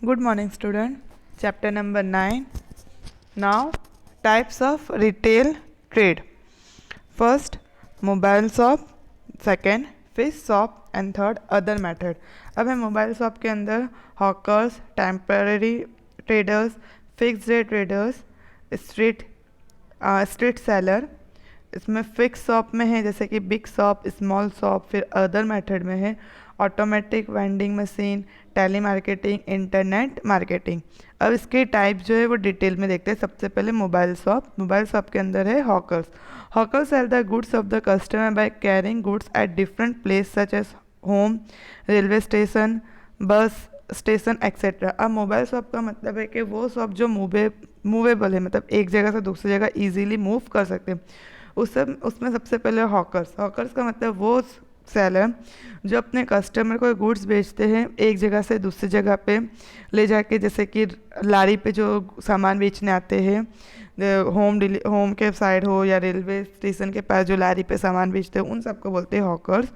Good morning, student. Chapter number 9. Now, types of retail trade. First, mobile shop. Second, fish shop. And third, other method. अब है mobile shop के अंदर hawkers, temporary traders, fix rate traders, street seller. इसमें fix shop में है जैसे कि big shop, small shop. फिर अदर मेथड में है automatic vending machine, telemarketing, internet marketing. अब इसके टाइप जो है वो डिटेल में देखते हैं. सबसे पहले मोबाइल शॉप. मोबाइल शॉप के अंदर है hawkers. Hawkers sell the goods of the customer by carrying goods at different place such as home, railway station, bus station etcetera. अब मोबाइल शॉप का मतलब है कि वो शॉप जो मूवेबल है, मतलब एक जगह से दूसरी जगह ईजीली मूव कर सकते हैं. उसमें सबसे पहले हॉकर्स. हॉकर्स का मतलब वो सेलर जो अपने कस्टमर को गुड्स बेचते हैं एक जगह से दूसरी जगह पे ले जाके, जैसे कि लारी पे जो सामान बेचने आते हैं, होम के साइड हो या रेलवे स्टेशन के पास जो लारी पे सामान बेचते हैं, उन सबको बोलते हैं हॉकर्स.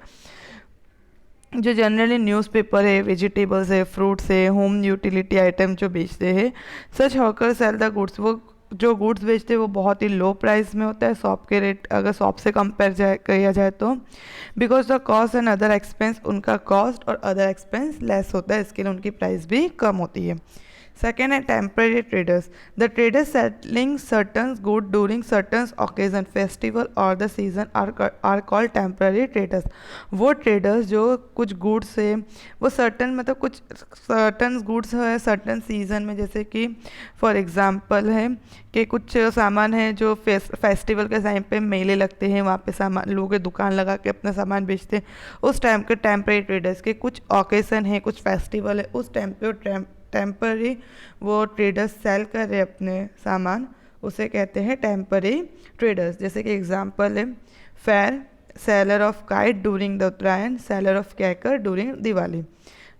जो जनरली न्यूज़पेपर है, वेजिटेबल्स है, फ्रूट्स है, होम यूटिलिटी आइटम जो बेचते हैं, सच हॉकर सेल द गुड्स. वो जो गुड्स बेचते हैं वो बहुत ही लो प्राइस में होता है शॉप के रेट, अगर शॉप से कंपेयर किया जाए तो. Because the cost and other expense, उनका कॉस्ट और अदर एक्सपेंस लेस होता है, इसके लिए उनकी प्राइस भी कम होती है. Second है temporary traders. The traders selling certain goods during certain occasion, festival or the season are called temporary traders. वो traders जो कुछ goods है वो certain, मतलब कुछ certain goods है certain season में, जैसे कि for example है कि कुछ सामान है जो फेस्टिवल के टाइम पे मेले लगते हैं, वहाँ पे सामान लोग दुकान लगा के अपना सामान बेचते हैं. उस टाइम के टेम्परेरी ट्रेडर्स के कुछ ओकेजन है, कुछ फेस्टिवल है, उस टाइम पे टेम्पररी वो ट्रेडर्स सेल कर रहे अपने सामान, उसे कहते हैं टेम्पररी ट्रेडर्स. जैसे कि एग्जांपल है fair, seller of kite during the Uttarayan, seller of cracker during Diwali.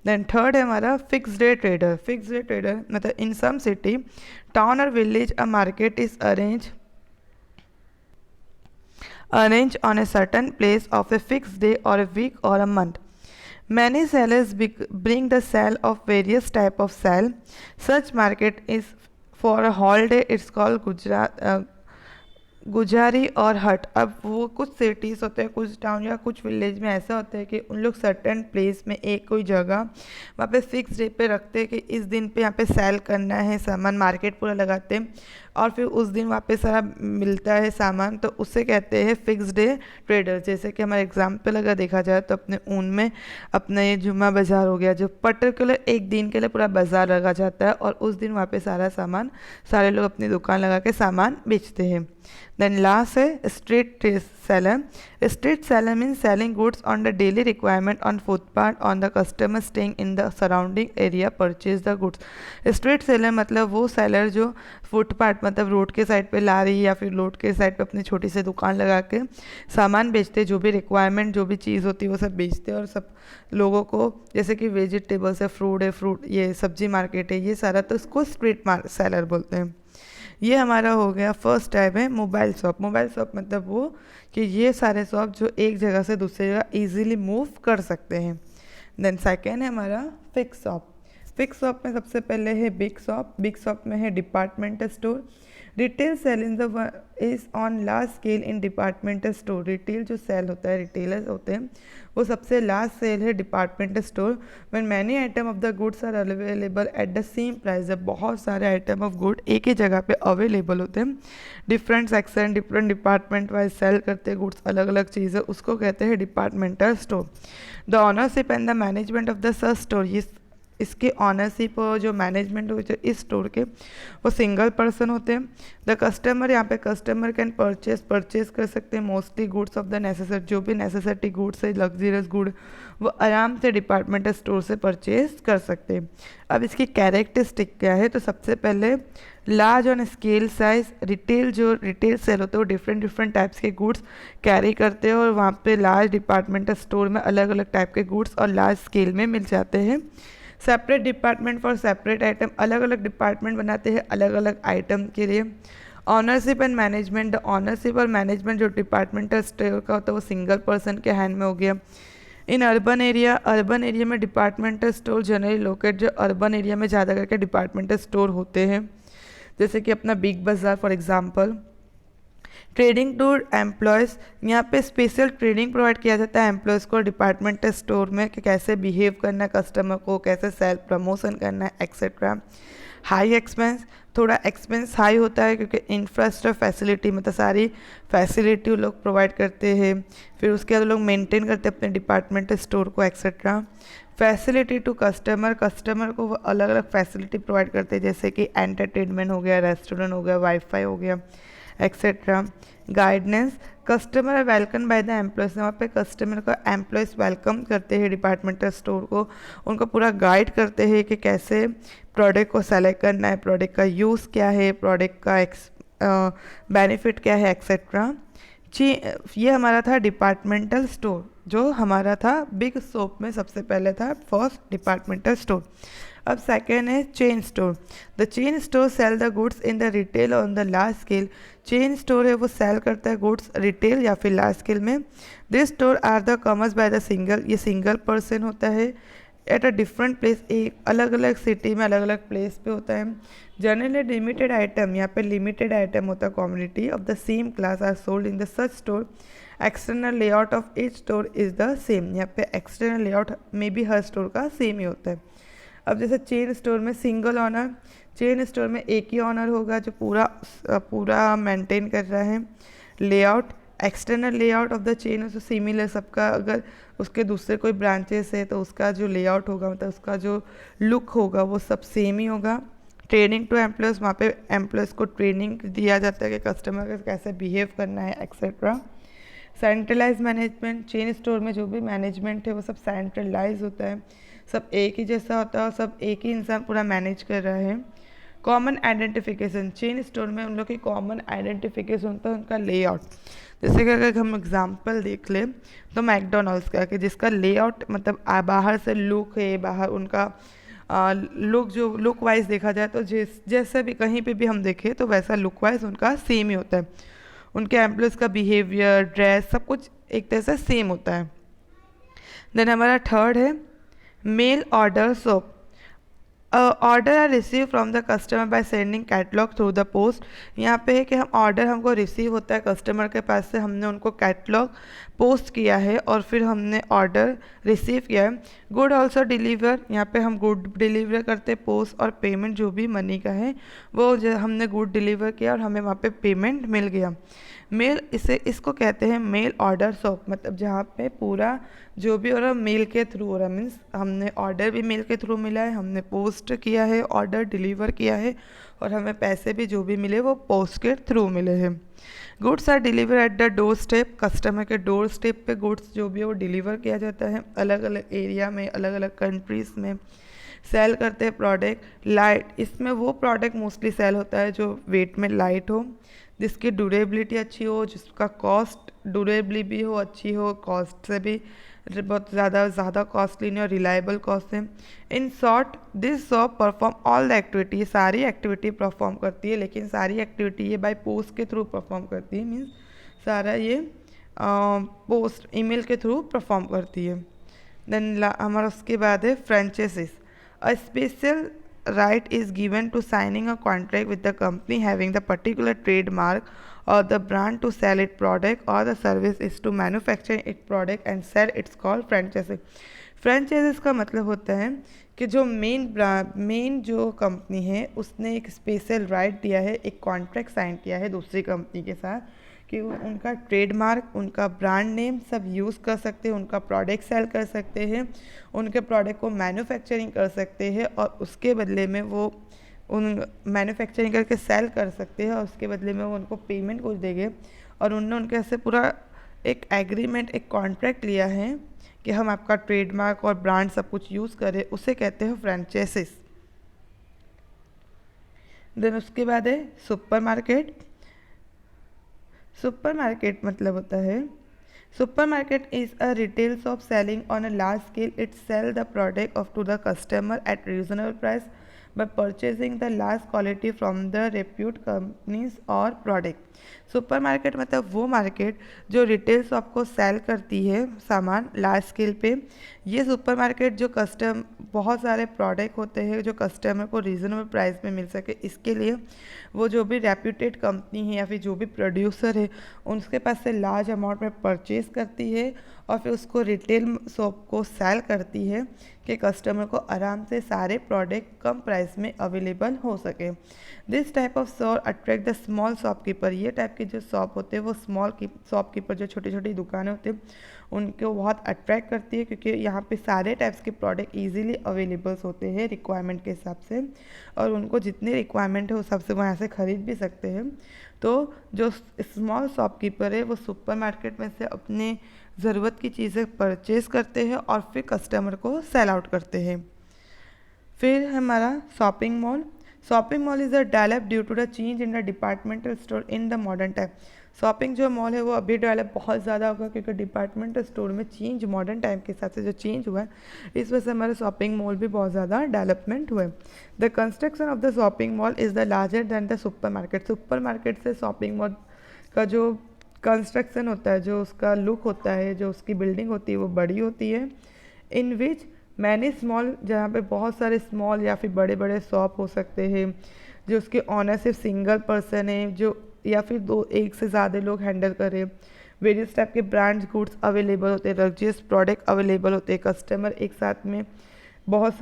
Then third है हमारा fix day trader. Fix day trader मतलब इन सम सिटी, टाउन और village a market is arranged on a certain place of a fixed day or a week or a month. Many sellers bring the sale of various type of sale. Such market is for a whole day. It's called गुजारी और हट. अब वो कुछ cities होते हैं, कुछ town या कुछ विलेज में ऐसा होता है कि उन लोग सर्टेन प्लेस में एक कोई जगह वहाँ पे फिक्स डे पे रखते हैं कि इस दिन पे यहाँ पे सेल करना है सामान, मार्केट पूरा लगाते हैं और फिर उस दिन वहाँ पे सारा मिलता है सामान, तो उससे कहते हैं फिक्स डे ट्रेडर. जैसे कि हमारा एग्जाम्पल अगर देखा जाए तो अपने ऊन में अपना ये जुम्मा बाज़ार हो गया, जो पर्टिकुलर एक दिन के लिए पूरा बाज़ार लगा जाता है और उस दिन वहाँ पे सारा सामान सारे लोग अपनी दुकान लगा के सामान बेचते हैं. Then last है street seller. Street seller means selling goods on the daily requirement on footpath on the customer staying in the surrounding area purchase the goods. Street seller मतलब वो seller जो फुटपाथ मतलब रोड के side पे ला रही है या फिर रोड के साइड पे अपनी छोटी सी दुकान लगा के सामान बेचते, जो भी रिक्वायरमेंट जो भी चीज़ होती है वो सब बेचते हैं और सब लोगों को, जैसे कि वेजिटेबल्स है, फ्रूट ये सब्जी मार्केट है, ये सारा, तो इसको स्ट्रीट सेलर बोलते हैं. ये हमारा हो गया फर्स्ट टाइप है मोबाइल शॉप. मोबाइल शॉप मतलब वो कि ये सारे शॉप जो एक जगह से दूसरी जगह इजीली मूव कर सकते हैं. देन सेकेंड है हमारा फिक्स शॉप. फिक्स शॉप में सबसे पहले है बिग शॉप. बिग शॉप में है departmental store. Retail sale in the is on large scale in departmental store. Retail जो सेल होता है, रिटेलर्स होते हैं, वो सबसे लार्ज सेल है departmental store. When many item of the goods are available at the same price. जब बहुत सारे आइटम ऑफ गुड एक ही जगह पे अवेलेबल होते हैं, different section different department wise sale करते हैं गुड्स, अलग अलग चीज़ें, उसको कहते हैं departmental store. The ownership and the management of the such store. इसके ऑनरशिप और जो मैनेजमेंट होते हैं इस स्टोर के, वो सिंगल पर्सन होते हैं. द कस्टमर, यहाँ पे कस्टमर कैन परचेज कर सकते हैं mostly goods of the necessary. जो भी नेसेसिटी गुड्स है, लग्जरियस गुड, वो आराम से डिपार्टमेंटल स्टोर से परचेज कर सकते हैं. अब इसकी कैरेक्टरिस्टिक क्या है, तो सबसे पहले लार्ज ऑन स्केल साइज. जो रिटेल सेल होते हैं वो डिफरेंट टाइप्स के गुड्स कैरी करते हैं और वहाँ पे लार्ज डिपार्टमेंटल स्टोर में अलग अलग टाइप के गुड्स और लार्ज स्केल में मिल जाते हैं. Separate department for separate item. अलग अलग डिपार्टमेंट बनाते हैं अलग अलग आइटम के लिए. Ownership and management. The ownership और मैनेजमेंट जो डिपार्टमेंटल स्टोर का होता है वो सिंगल पर्सन के हैंड में हो गया. इन अर्बन एरिया में डिपार्टमेंटल स्टोर जनरली लोकेट, जो अर्बन एरिया में ज़्यादा करके डिपार्टमेंटल स्टोर होते हैं, जैसे कि अपना Big Bazaar for example. Trading to employees, यहाँ पे स्पेशल ट्रेनिंग प्रोवाइड किया जाता है एम्प्लॉयज़ को डिपार्टमेंटल स्टोर में कि कैसे बिहेव करना है कस्टमर को, कैसे सेल प्रमोशन करना है एक्सेट्रा। हाई एक्सपेंस, थोड़ा एक्सपेंस हाई होता है क्योंकि इंफ्रास्ट्रक्चर फैसिलिटी मतलब सारी फैसिलिटी लोग प्रोवाइड करते हैं, फिर उसके बाद लोग मेंटेन करते हैं अपने डिपार्टमेंटल स्टोर को etcetera. Facility to customer, customer को वो अलग अलग फैसिलिटी प्रोवाइड करते हैं, जैसे कि एंटरटेनमेंट हो गया, रेस्टोरेंट हो गया, वाईफाई हो गया एक्सेट्रा। गाइडेंस, कस्टमर है वेलकम बाय द एम्प्लॉयज़, वहाँ पे कस्टमर को एम्प्लॉयज़ वेलकम करते हैं डिपार्टमेंटल स्टोर को, उनको पूरा गाइड करते हैं कि कैसे प्रोडक्ट को सेलेक्ट करना है, प्रोडक्ट का यूज़ क्या है, प्रोडक्ट का बेनिफिट क्या है एक्सेट्रा। ये हमारा था डिपार्टमेंटल स्टोर, जो हमारा था बिग शॉप में सबसे पहले था फर्स्ट डिपार्टमेंटल स्टोर। अब सेकेंड है chain store. The chain store sell the goods in the retail on the large scale. Chain store है वो सेल करता है गुड्स रिटेल या फिर लार्ज स्केल में। This store are the commerce by the single, ये single person होता है एट अ डिफरेंट प्लेस, एक अलग अलग सिटी में अलग अलग प्लेस पे होता है। जनरली लिमिटेड आइटम, यहाँ पे लिमिटेड आइटम होता है, community of the same class are sold in the such store. External layout of each store is the same, यहाँ पे एक्सटर्नल लेआउट में भी हर स्टोर का सेम ही होता है। अब जैसे चेन स्टोर में सिंगल ऑनर, चेन स्टोर में एक ही ऑनर होगा जो पूरा मेंटेन कर रहा है। Layout, external layout of the chain तो सिमिलर सबका, अगर उसके दूसरे कोई ब्रांचेस है तो उसका जो लेआउट होगा मतलब उसका जो लुक होगा वो सब सेम ही होगा। ट्रेनिंग टू एम्प्लॉयज़, वहाँ पे एम्प्लॉयज़ को ट्रेनिंग दिया जाता है कि कस्टमर का कैसे बिहेव करना है etcetera. Centralise management, chain store में जो भी मैनेजमेंट है वो सब सेंट्रलाइज होता है, सब एक ही जैसा होता है और सब एक ही इंसान पूरा मैनेज कर रहा है। कॉमन आइडेंटिफिकेशन, चेन स्टोर में उन लोग की कॉमन आइडेंटिफिकेशन होता है उनका लेआउट। जैसे कि अगर हम एग्जांपल देख लें तो मैकडोनल्ड्स का, कि जिसका लेआउट मतलब बाहर से लुक है, बाहर उनका लुक जो लुक वाइज देखा जाए तो जैसे भी कहीं पे भी हम देखें तो वैसा लुक वाइज उनका सेम ही होता है। उनके एम्प्लॉयज़ का बिहेवियर, ड्रेस, सब कुछ एक तरह से सेम होता है। देन हमारा थर्ड है mail order shop. Order are receive from the customer by sending catalogue through the post. यहाँ पे है कि हम ऑर्डर हमको रिसीव होता है कस्टमर के पास से, हमने उनको कैटलॉग पोस्ट किया है और फिर हमने ऑर्डर रिसीव किया है। गुड ऑल्सो डिलीवर, यहाँ पे हम गुड डिलीवर करते हैं, पोस्ट और पेमेंट जो भी मनी का है वो हमने गुड डिलीवर किया और हमें वहाँ पे पेमेंट मिल गया। मेल, इसको कहते हैं मेल ऑर्डर शॉप, मतलब जहाँ पे पूरा जो भी हो रहा है मेल के थ्रू हो रहा है, मीन्स हमने ऑर्डर भी मेल के थ्रू मिला है, हमने पोस्ट किया है, ऑर्डर डिलीवर किया है और हमें पैसे भी जो भी मिले वो पोस्ट के थ्रू मिले हैं। Goods are deliver at the doorstep, customer के डोर स्टेप पे गुड्स जो भी है वो डिलीवर किया जाता है, अलग अलग एरिया में, अलग अलग कंट्रीज़ में। सेल करते हैं प्रोडक्ट लाइट, इसमें वो प्रोडक्ट मोस्टली सेल होता है जो वेट में लाइट हो, जिसकी ड्यूरेबिलिटी अच्छी हो, जिसका कॉस्ट ड्यूरेबली भी हो, अच्छी हो, कॉस्ट से भी बहुत ज़्यादा कॉस्टली नहीं और रिलायबल कॉस्ट है। In short this shop perform all the activity, सारी एक्टिविटी परफॉर्म करती है, लेकिन सारी एक्टिविटी ये बाय पोस्ट के थ्रू परफॉर्म करती है, मीन्स सारा ये पोस्ट ईमेल के थ्रू परफॉर्म करती है। देन हमारा उसके बाद है franchises. A special right is given to signing a contract with the company having the particular trademark or the brand to sell its product or the service is to manufacture its product and sell, it's called franchising। Franchises का मतलब होता है कि जो main जो company है उसने एक स्पेशल राइट दिया है, एक कॉन्ट्रैक्ट साइन किया है दूसरी कंपनी के साथ कि उनका ट्रेडमार्क, उनका ब्रांड नेम सब यूज़ कर सकते हैं, उनका प्रोडक्ट सेल कर सकते हैं, उनके प्रोडक्ट को मैन्युफैक्चरिंग कर सकते हैं और उसके बदले में वो उन मैन्युफैक्चरिंग करके सेल कर सकते हैं और उसके बदले में वो उनको पेमेंट कुछ देंगे। और उनने उनके से पूरा एक एग्रीमेंट, एक कॉन्ट्रैक्ट लिया है कि हम आपका ट्रेडमार्क और ब्रांड सब कुछ यूज़ करें, उसे कहते हैं फ्रेंचाइजीज। देन उसके बाद है सुपरमार्केट। सुपरमार्केट मतलब होता है supermarket is a retail shop selling on a large scale, it sell the product of to the customer at reasonable price. by purchasing the last quality from the reputed companies or product। Super market मतलब वो market जो retail shop को cell करती है सामान large scale पे। ये super market जो बहुत सारे प्रोडक्ट होते हैं जो कस्टमर को रीज़नेबल प्राइस में मिल सके, इसके लिए वो जो भी रेप्यूटेड कंपनी है या फिर जो भी प्रोड्यूसर है उनके पास से लार्ज अमाउंट में परचेज करती है और फिर उसको रिटेल शॉप को सेल करती है कि कस्टमर को आराम से सारे प्रोडक्ट कम प्राइस में अवेलेबल हो सके। This type of store attract the small shopkeeper. ये टाइप के जो शॉप होते हैं वो स्मॉल शॉपकीपर जो छोटी छोटी दुकानें होती हैं उनको बहुत अट्रैक्ट करती है, क्योंकि यहाँ पे सारे टाइप्स के प्रोडक्ट इजीली अवेलेबल्स होते हैं रिक्वायरमेंट के हिसाब से, और उनको जितनी रिक्वायरमेंट है उस हिसाब से वो यहाँ से ख़रीद भी सकते हैं। तो जो स्मॉल शॉपकीपर है वो सुपर मार्केट में से अपने ज़रूरत की चीज़ें परचेज करते हैं और फिर कस्टमर को सेल आउट करते हैं। फिर हमारा shopping mall. Shopping mall is a develop due to the change in the departmental store in the modern time. Shopping जो मॉल है वो अभी डेवलप बहुत ज़्यादा होगा क्योंकि डिपार्टमेंटल स्टोर में चेंज मॉडर्न टाइम के हिसाब से जो चेंज हुआ है इस वजह से हमारा शॉपिंग मॉल भी बहुत ज़्यादा डेवलपमेंट हुआ है। The construction of the shopping mall is the larger than the super market. Super market से शॉपिंग मॉल का जो कंस्ट्रक्शन होता है, जो उसका लुक होता है, जो उसकी बिल्डिंग होती है वो बड़ी होती है। इन विच मैनी स्मॉल, जहाँ पे बहुत सारे स्मॉल या फिर बड़े बड़े शॉप हो सकते हैं जो उसके ऑनर सिर्फ सिंगल पर्सन है, जो या फिर एक से ज़्यादा लोग हैंडल करें। वेरियस टाइप के ब्रांड्स गुड्स अवेलेबल होते हैं, लग्जरियस प्रोडक्ट अवेलेबल होते हैं। कस्टमर एक साथ में बहुत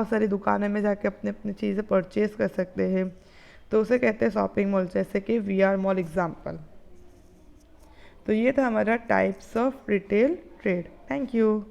सारी दुकानों में जाके अपने अपनी चीज़ें परचेज कर सकते हैं, तो उसे कहते हैं शॉपिंग मॉल, जैसे कि VR मॉल एग्जाम्पल। तो ये था हमारा types of retail trade. Thank you.